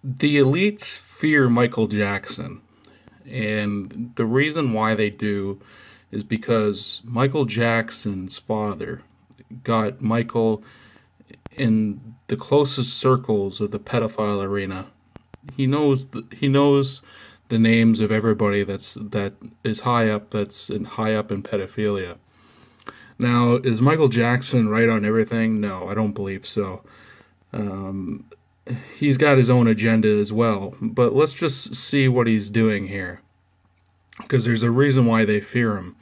The elites fear Michael Jackson, and the reason why they do is because Michael Jackson's father got Michael in the closest circles of the pedophile arena. He knows the names of everybody that is high up in pedophilia. Now, is Michael Jackson right on everything? No, I don't believe so. Um, he's got his own agenda as well. But let's just see what he's doing here, because there's a reason why they fear him.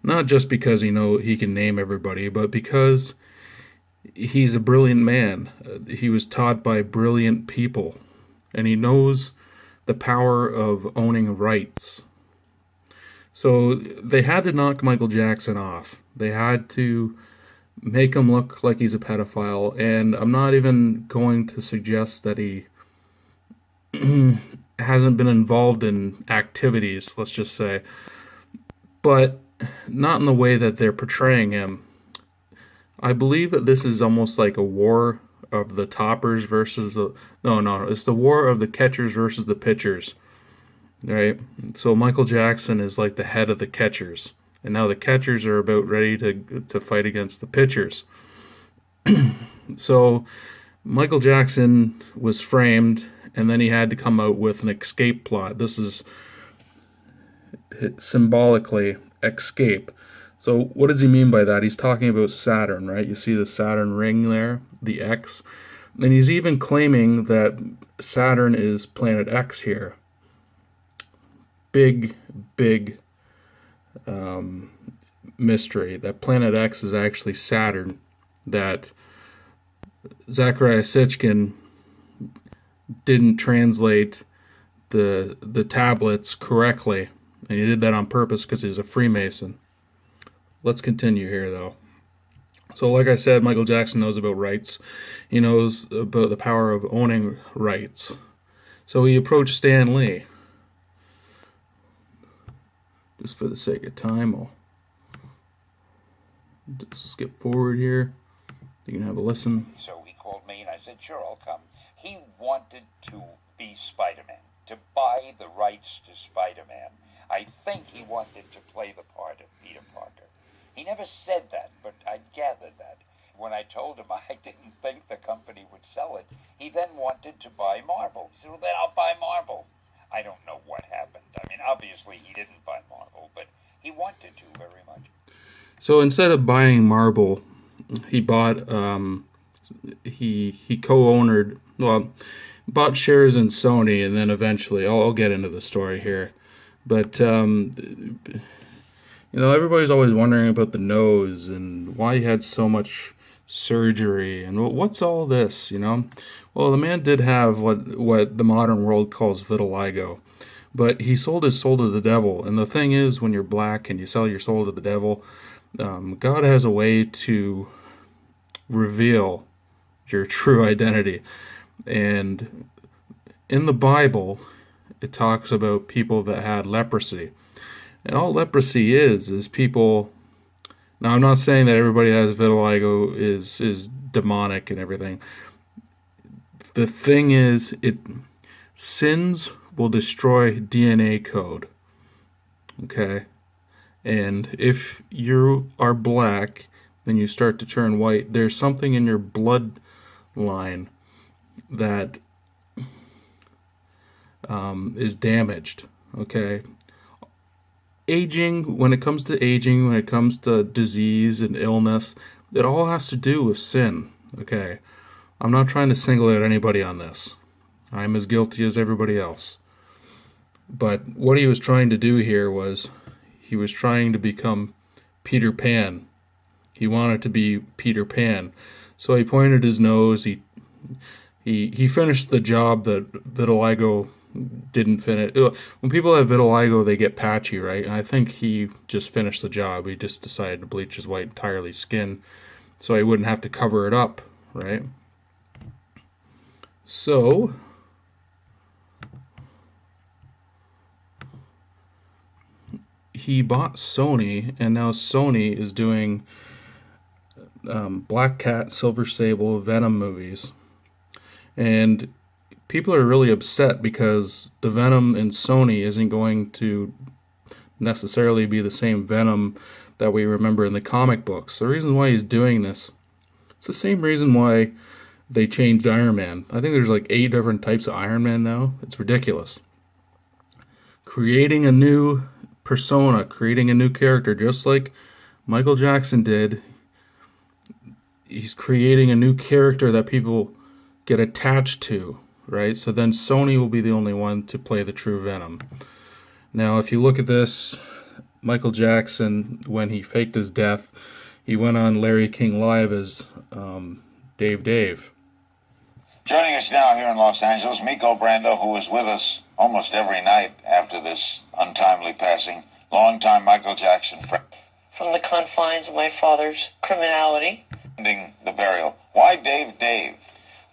Not just because he can name everybody, but because he's a brilliant man. He was taught by brilliant people, and he knows the power of owning rights. So they had to knock Michael Jackson off. They had to make him look like he's a pedophile, and I'm not even going to suggest that he hasn't been involved in activities, let's just say, but not in the way that they're portraying him. I believe that this is almost like a war of the toppers versus the no, it's the war of the catchers versus the pitchers, right? So Michael Jackson is like the head of the catchers, and now the catchers are about ready to fight against the pitchers. So Michael Jackson was framed, and then he had to come out with an escape plot. This is symbolically escape. So what does he mean by that? He's talking about Saturn, right? You see the Saturn ring there, the X. And he's even claiming that Saturn is planet X here. Big, big mystery. That planet X is actually Saturn. That Zachariah Sitchin didn't translate the tablets correctly. And he did that on purpose because he's a Freemason. Let's continue here, though. So, like I said, Michael Jackson knows about rights. He knows about the power of owning rights. So he approached Stan Lee. Just for the sake of time, I'll just skip forward here. You can have a listen. So he called me, and I said, sure, I'll come. He wanted to be Spider-Man, to buy the rights to Spider-Man. I think he wanted to play the part of Peter Parker. He never said that, but I gathered that. When I told him I didn't think the company would sell it, he then wanted to buy Marvel. He said, well, then I'll buy Marvel. I don't know what happened. I mean, obviously he didn't buy Marvel, but he wanted to very much. So instead of buying Marvel, he bought, he co-ownered, well, bought shares in Sony, and then eventually, I'll get into the story here. But, everybody's always wondering about the nose and why he had so much surgery and what's all this, Well, the man did have what the modern world calls vitiligo, but he sold his soul to the devil. And the thing is, when you're black and you sell your soul to the devil, God has a way to reveal your true identity. And in the Bible, it talks about people that had leprosy. And all leprosy is people. Now, I'm not saying that everybody that has vitiligo is demonic and everything. The thing is, sins will destroy DNA code. Okay? And if you are black, then you start to turn white. There's something in your bloodline that is damaged. Okay? When it comes to disease and illness, it all has to do with sin, okay? I'm not trying to single out anybody on this. I'm as guilty as everybody else. But what he was trying to do here was, he was trying to become Peter Pan. He wanted to be Peter Pan. So he pointed his nose, he finished the job that vitiligo didn't finish. When people have vitiligo, they get patchy, right? And I think he just finished the job. He just decided to bleach his white entirely skin so he wouldn't have to cover it up, right? So he bought Sony, and now Sony is doing Black Cat, Silver Sable, Venom movies. And people are really upset because the Venom in Sony isn't going to necessarily be the same Venom that we remember in the comic books. The reason why he's doing this, it's the same reason why they changed Iron Man. I think there's like 8 different types of Iron Man now. It's ridiculous. Creating a new persona, creating a new character, just like Michael Jackson did. He's creating a new character that people get attached to, right? So then Sony will be the only one to play the true Venom. Now, if you look at this, Michael Jackson, when he faked his death, he went on Larry King Live as Dave. Joining us now here in Los Angeles, Miko Brando, who was with us almost every night after this untimely passing, longtime Michael Jackson friend. From the confines of my father's criminality. Ending the burial. Why Dave?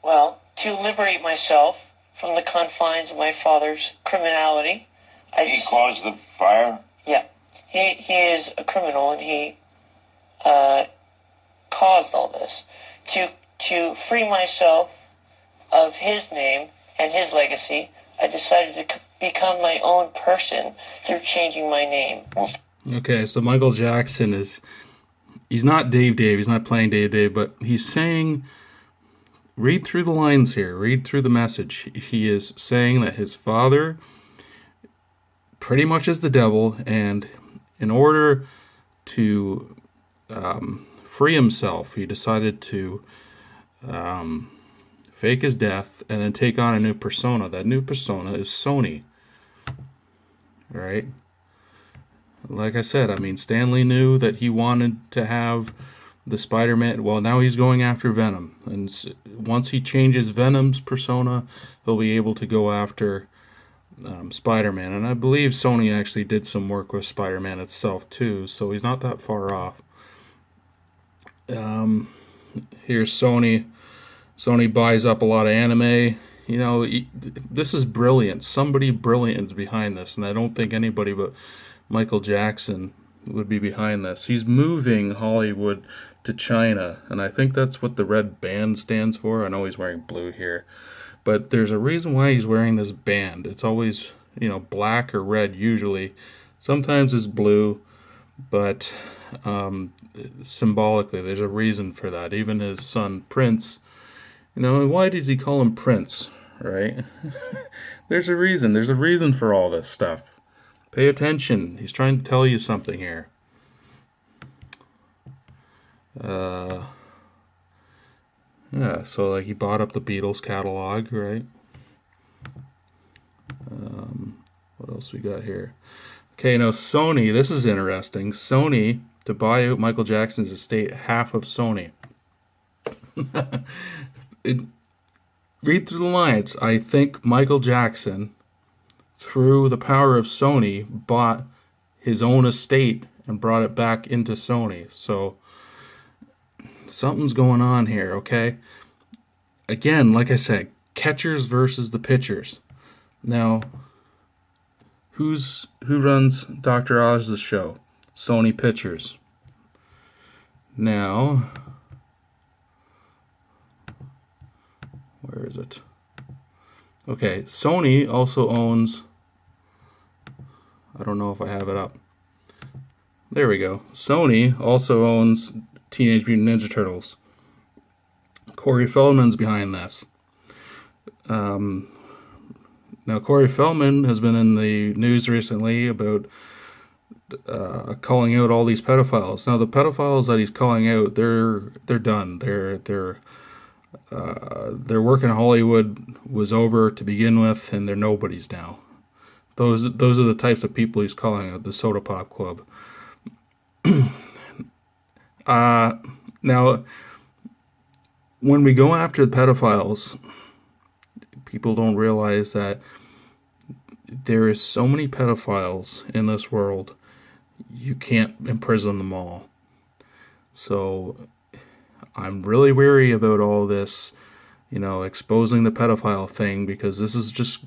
Well, to liberate myself from the confines of my father's criminality. He caused the fire? Yeah. He is a criminal, and he caused all this. To free myself of his name and his legacy, I decided to become my own person through changing my name. Okay, so Michael Jackson he's not Dave, he's not playing Dave, but he's saying, read through the lines here, read through the message. He is saying that his father pretty much is the devil, and in order to free himself, he decided to fake his death and then take on a new persona. That new persona is Sony. All right? Like I said, I mean, Stan Lee knew that he wanted to have the Spider-Man. Well, now he's going after Venom. And once he changes Venom's persona, he'll be able to go after Spider-Man. And I believe Sony actually did some work with Spider-Man itself, too. So he's not that far off. Here's Sony. Sony buys up a lot of anime. You know, this is brilliant. Somebody brilliant is behind this. And I don't think anybody but Michael Jackson would be behind this. He's moving Hollywood to China, and I think that's what the red band stands for. I know he's wearing blue here, but there's a reason why he's wearing this band. It's always, black or red usually. Sometimes it's blue, but symbolically there's a reason for that. Even his son Prince, why did he call him Prince, right? There's a reason for all this stuff. Pay attention. He's trying to tell you something here. Yeah, so like he bought up the Beatles catalog, right? What else we got here? Okay, now Sony, this is interesting. Sony, to buy out Michael Jackson's estate, half of Sony. Read through the lines. I think Michael Jackson, through the power of Sony, bought his own estate and brought it back into Sony. So something's going on here, okay? Again, like I said, catchers versus the pitchers. Now, who runs Dr. Oz's show? Sony Pictures. Now, where is it? Okay, Sony also owns, I don't know if I have it up. There we go. Sony also owns Teenage Mutant Ninja Turtles. Corey Feldman's behind this. Now, Corey Feldman has been in the news recently about calling out all these pedophiles. Now, the pedophiles that he's calling out, they're done. Their work in Hollywood was over to begin with, and they're nobodies now. Those are the types of people he's calling out, the Soda Pop Club. Now, when we go after the pedophiles, people don't realize that there is so many pedophiles in this world, you can't imprison them all. So I'm really wary about all this, exposing the pedophile thing, because this is just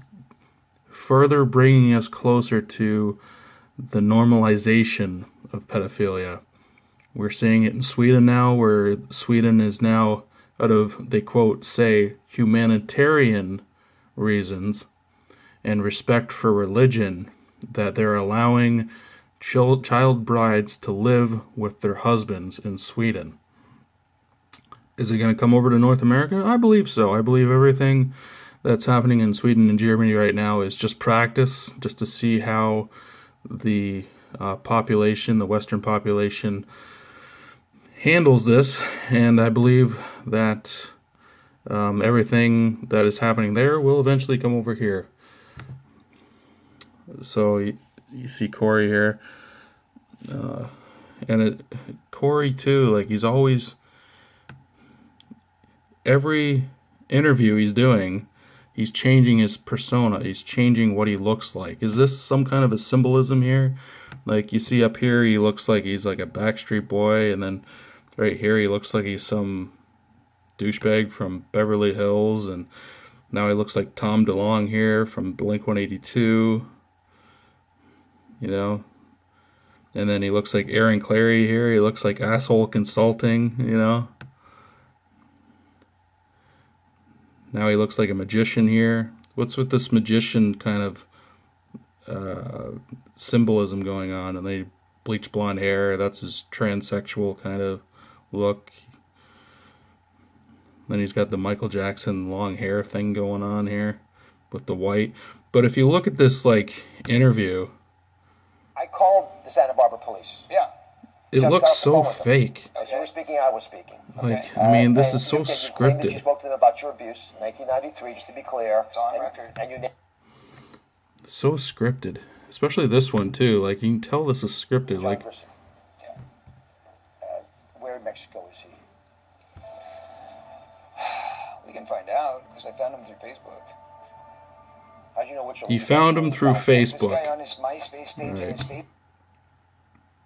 further bringing us closer to the normalization of pedophilia. We're seeing it in Sweden now, where Sweden is now, out of, they quote, say, humanitarian reasons and respect for religion that they're allowing child brides to live with their husbands in Sweden. Is it going to come over to North America? I believe so. I believe everything that's happening in Sweden and Germany right now is just practice, just to see how the population, the Western population, handles this. And I believe that everything that is happening there will eventually come over here. So you see Corey here, and Corey too. Like, he's always, every interview he's doing, he's changing his persona. He's changing what he looks like. Is this some kind of a symbolism here? Like, you see up here, he looks like he's like a Backstreet Boy, and then right here he looks like he's some douchebag from Beverly Hills, and now he looks like Tom DeLonge here from Blink-182. You know, and then he looks like Aaron Clary here. He looks like Asshole Consulting, you know. Now he looks like a magician here. What's with this magician kind of symbolism going on? And they bleach blonde hair. That's his transsexual kind of look. Then he's got the Michael Jackson long hair thing going on here with the white. But if you look at this, like, interview, I called the Santa Barbara police. Yeah. it Just got looks off the so phone with them. fake. As you were speaking, I was speaking. Like, I mean, this And is so you claimed that you scripted. spoke to them about your abuse in 1993, just to be clear. It's on and, record. And you So scripted. Especially this one, too. Like, you can tell this is scripted. John Like, Person. Yeah. Where in Mexico is he? We can find out because I found him through Facebook. How do you know which one? you found him through This guy Facebook. on his MySpace page and his Right. Facebook.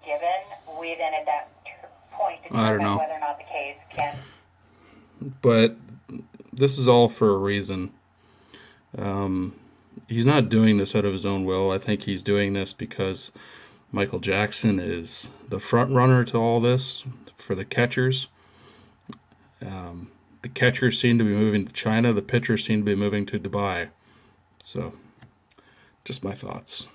Given, we then at that point I don't determine know. whether or not the case can. But this is all for a reason. He's not doing this out of his own will. I think he's doing this because Michael Jackson is the front runner to all this for the catchers. The catchers seem to be moving to China. The pitchers seem to be moving to Dubai. So, just my thoughts.